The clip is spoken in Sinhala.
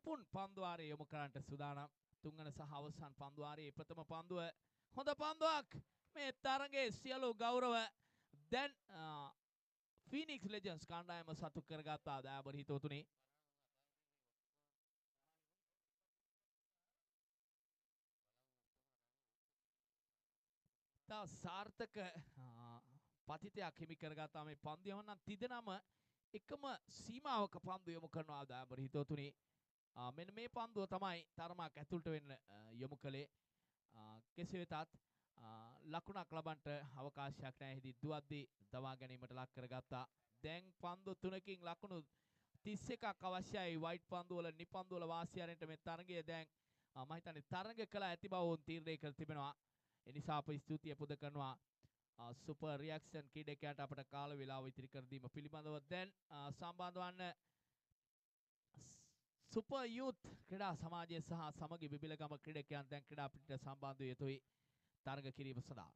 සුපුන් පන්දුවාරය යොමු කරන්නට සූදානම්. තුන්වන සහ අවසන් පන්දුවාරයේ ප්‍රථම පන්දුව හොඳ පන්දුවක්. මේ තරගයේ සියලු ගෞරව දැන් ෆීනික්ස් ලෙජන්ඩ්ස් කණ්ඩායම සතු කරගත්තා. දයාබර හිතවතුනි. තා සාර්ථක පතිතයක් හිමි කරගත්තා මේ පන්දුව. නම් තිදෙනම එකම සීමාවක පන්දු යොමු කරනවා. දයාබර හිතවතුනි. මෙන්න මේ පන්දුව තමයි තරමක් ඇතුළට වෙන්න යොමු කළේ. කෙසේ වෙතත් ලකුණක් ලබන්නට අවකාශයක් නැහැ. හිදී දුවද්දී දවා ගැනීමට ලක් කරගත්තා. දැන් පන්දු 3කින් ලකුණු 31ක් අවශ්‍යයි. වයිට් පන්දු වල නිපන්දු වල වාසිය අරන්ට මේ තරගය දැන් මම හිතන්නේ තරග කළ ඇති බව වුන් තීරණය කර තිබෙනවා. ඒ නිසා අප ස්තුතිය පුද කරනවා සුපර් රියැක්ෂන් ක්‍රීඩකයාට අපට කාල වේලාව ඉතිරි කර දීම පිළිබඳව. දැන් සම්බන්ධ වන්න සුපර් යූත් ක්‍රීඩා සමාජය සහ සමගි බිබිලගම ක්‍රීඩකයන් දැන් ක්‍රීඩා පිටිට සම්බන්ධ වී යුතුයි තරග කිරීම සඳහා.